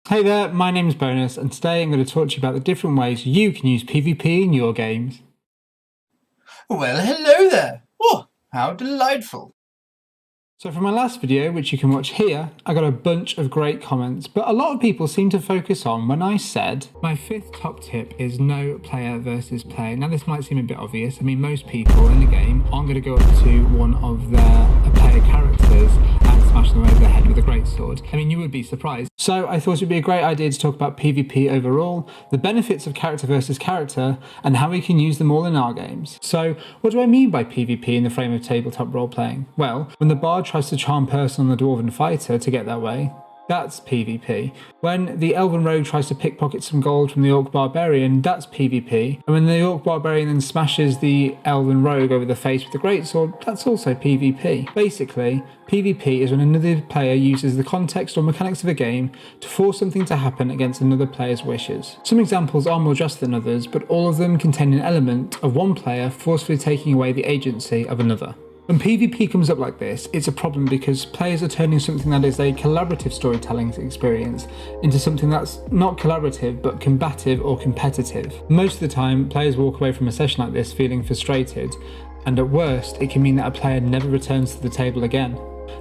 Hey there, my name's Bonus, and today I'm going to talk to you about the different ways you can use PvP in your games. Well, hello there. Oh, how delightful. So from my last video, which you can watch here, I got a bunch of great comments, but a lot of people seem to focus on when I said, my fifth top tip is no player versus player. Now this might seem a bit obvious. I mean, most people in the game aren't going to go up to one of their player characters and smash them over the head with a greatsword. I mean, you would be surprised. So I thought it'd be a great idea to talk about PvP overall, the benefits of character versus character, and how we can use them all in our games. So what do I mean by PvP in the frame of tabletop role-playing? Well, when the bard tries to charm person on the dwarven fighter to get their way, that's PvP. When the elven rogue tries to pickpocket some gold from the orc barbarian, that's PvP. And when the orc barbarian then smashes the elven rogue over the face with a greatsword, that's also PvP. Basically, PvP is when another player uses the context or mechanics of a game to force something to happen against another player's wishes. Some examples are more just than others, but all of them contain an element of one player forcefully taking away the agency of another. When PvP comes up like this, it's a problem because players are turning something that is a collaborative storytelling experience into something that's not collaborative but combative or competitive. Most of the time, players walk away from a session like this feeling frustrated, and at worst, it can mean that a player never returns to the table again.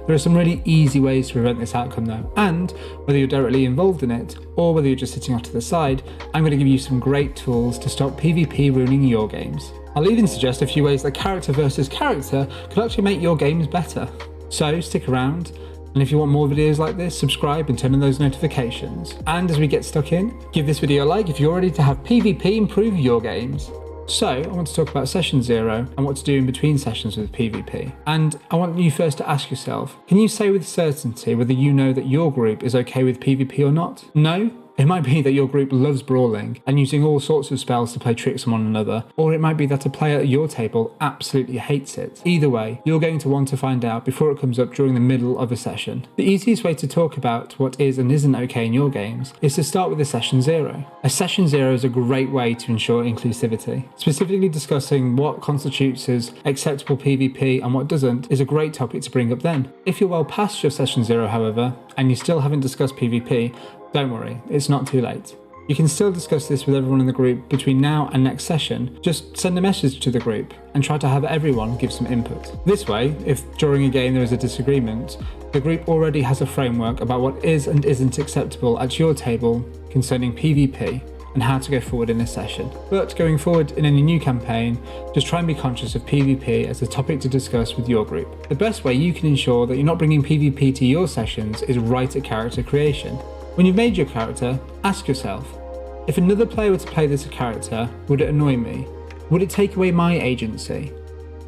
There are some really easy ways to prevent this outcome though, and whether you're directly involved in it or whether you're just sitting off to the side, I'm going to give you some great tools to stop PvP ruining your games. I'll even suggest a few ways that character versus character could actually make your games better. So stick around, and if you want more videos like this, subscribe and turn on those notifications. And as we get stuck in, give this video a like if you're ready to have PvP improve your games. So I want to talk about session 0 and what to do in between sessions with PvP. And I want you first to ask yourself, can you say with certainty whether you know that your group is okay with PvP or not? No? It might be that your group loves brawling and using all sorts of spells to play tricks on one another, or it might be that a player at your table absolutely hates it. Either way, you're going to want to find out before it comes up during the middle of a session. The easiest way to talk about what is and isn't okay in your games is to start with a session 0. A session 0 is a great way to ensure inclusivity. Specifically discussing what constitutes as acceptable PvP and what doesn't is a great topic to bring up then. If you're well past your session 0, however, and you still haven't discussed PvP, don't worry, it's not too late. You can still discuss this with everyone in the group between now and next session. Just send a message to the group and try to have everyone give some input. This way, if during a game there is a disagreement, the group already has a framework about what is and isn't acceptable at your table concerning PvP and how to go forward in this session. But going forward in any new campaign, just try and be conscious of PvP as a topic to discuss with your group. The best way you can ensure that you're not bringing PvP to your sessions is right at character creation. When you've made your character, ask yourself, if another player were to play this character, would it annoy me? Would it take away my agency?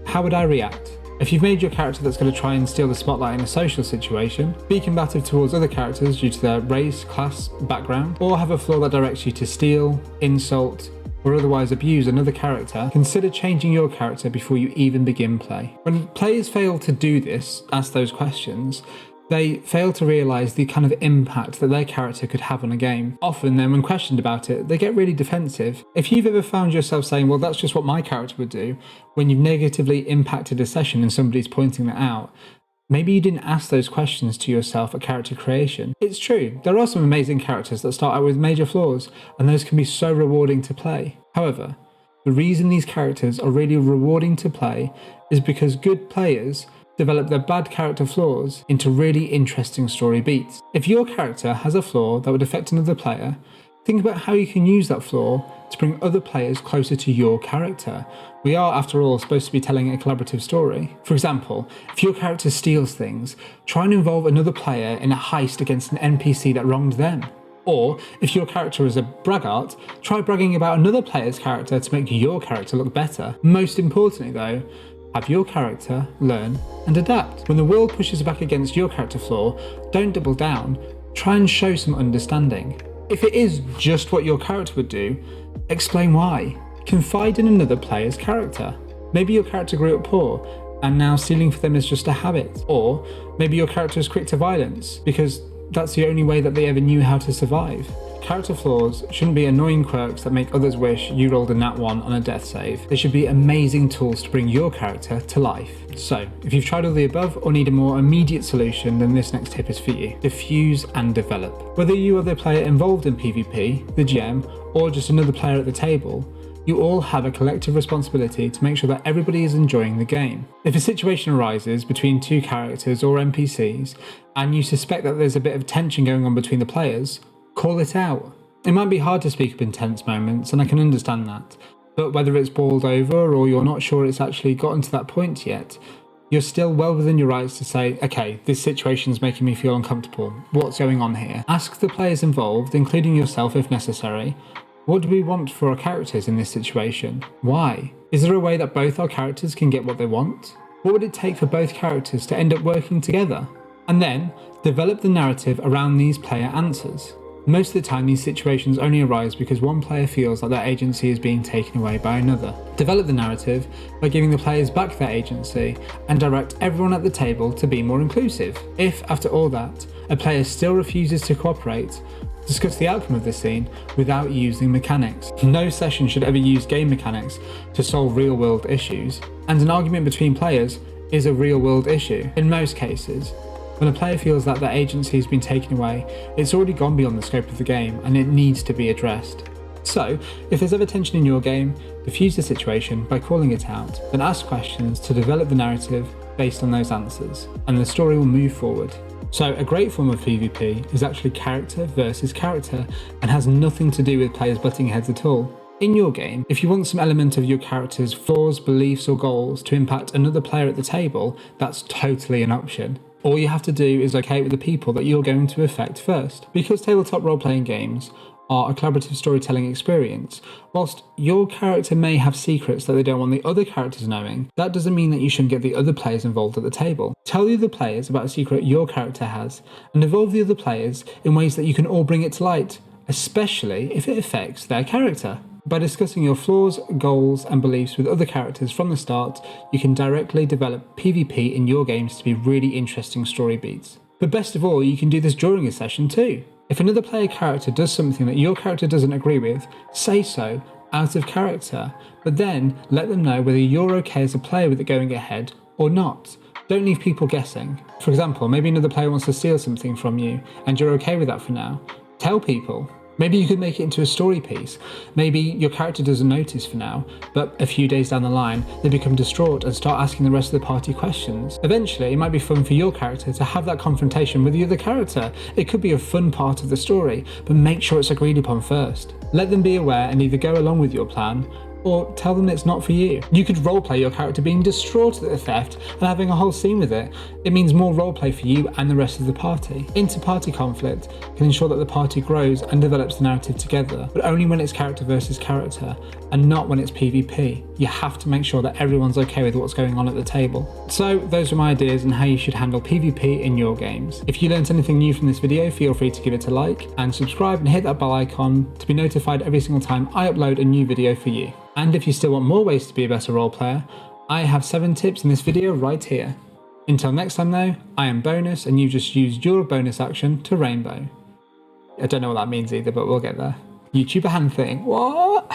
How would I react? If you've made your character that's going to try and steal the spotlight in a social situation, be combative towards other characters due to their race, class, background, or have a flaw that directs you to steal, insult, or otherwise abuse another character, consider changing your character before you even begin play. When players fail to do this, ask those questions, they fail to realise the kind of impact that their character could have on a game. Often then when questioned about it, they get really defensive. If you've ever found yourself saying, well, that's just what my character would do, when you've negatively impacted a session and somebody's pointing that out, maybe you didn't ask those questions to yourself at character creation. It's true, there are some amazing characters that start out with major flaws, and those can be so rewarding to play. However, the reason these characters are really rewarding to play is because good players develop their bad character flaws into really interesting story beats. If your character has a flaw that would affect another player, think about how you can use that flaw to bring other players closer to your character. We are, after all, supposed to be telling a collaborative story. For example, if your character steals things, try and involve another player in a heist against an NPC that wronged them. Or, if your character is a braggart, try bragging about another player's character to make your character look better. Most importantly though, have your character learn and adapt. When the world pushes back against your character flaw, don't double down, try and show some understanding. If it is just what your character would do, explain why. Confide in another player's character. Maybe your character grew up poor, and now stealing for them is just a habit. Or maybe your character is quick to violence, because that's the only way that they ever knew how to survive. Character flaws shouldn't be annoying quirks that make others wish you rolled a nat 1 on a death save. They should be amazing tools to bring your character to life. So, if you've tried all the above or need a more immediate solution, then this next tip is for you. Diffuse and develop. Whether you are the player involved in PvP, the GM, or just another player at the table, you all have a collective responsibility to make sure that everybody is enjoying the game. If a situation arises between two characters or NPCs, and you suspect that there's a bit of tension going on between the players, call it out. It might be hard to speak up in tense moments, and I can understand that, but whether it's boiled over or you're not sure it's actually gotten to that point yet, you're still well within your rights to say, okay, this situation's making me feel uncomfortable, what's going on here? Ask the players involved, including yourself if necessary, what do we want for our characters in this situation? Why? Is there a way that both our characters can get what they want? What would it take for both characters to end up working together? And then, develop the narrative around these player answers. Most of the time these situations only arise because one player feels like their agency is being taken away by another. Develop the narrative by giving the players back their agency and direct everyone at the table to be more inclusive. If, after all that, a player still refuses to cooperate, discuss the outcome of the scene without using mechanics. No session should ever use game mechanics to solve real-world issues, and an argument between players is a real-world issue in most cases. When a player feels that their agency has been taken away, it's already gone beyond the scope of the game and it needs to be addressed. So, if there's ever tension in your game, diffuse the situation by calling it out, then ask questions to develop the narrative based on those answers, and the story will move forward. So a great form of PvP is actually character versus character and has nothing to do with players butting heads at all. In your game, if you want some element of your character's flaws, beliefs or goals to impact another player at the table, that's totally an option. All you have to do is locate with the people that you're going to affect first. Because tabletop role-playing games are a collaborative storytelling experience, whilst your character may have secrets that they don't want the other characters knowing, that doesn't mean that you shouldn't get the other players involved at the table. Tell the other players about a secret your character has, and involve the other players in ways that you can all bring it to light, especially if it affects their character. By discussing your flaws, goals, and beliefs with other characters from the start, you can directly develop PvP in your games to be really interesting story beats. But best of all, you can do this during a session too. If another player character does something that your character doesn't agree with, say so, out of character, but then let them know whether you're okay as a player with it going ahead or not. Don't leave people guessing. For example, maybe another player wants to steal something from you, and you're okay with that for now. Tell people. Maybe you could make it into a story piece. Maybe your character doesn't notice for now, but a few days down the line, they become distraught and start asking the rest of the party questions. Eventually, it might be fun for your character to have that confrontation with the other character. It could be a fun part of the story, but make sure it's agreed upon first. Let them be aware and either go along with your plan, or tell them it's not for you. You could roleplay your character being distraught at the theft and having a whole scene with it. It means more roleplay for you and the rest of the party. Inter-party conflict can ensure that the party grows and develops the narrative together, but only when it's character versus character, and not when it's PvP. You have to make sure that everyone's okay with what's going on at the table. So those are my ideas on how you should handle PvP in your games. If you learned anything new from this video, feel free to give it a like, and subscribe and hit that bell icon to be notified every single time I upload a new video for you. And if you still want more ways to be a better role player, I have 7 tips in this video right here. Until next time though, I am Bonus and you've just used your bonus action to Rainbow. I don't know what that means either, but we'll get there. YouTuber hand thing, what?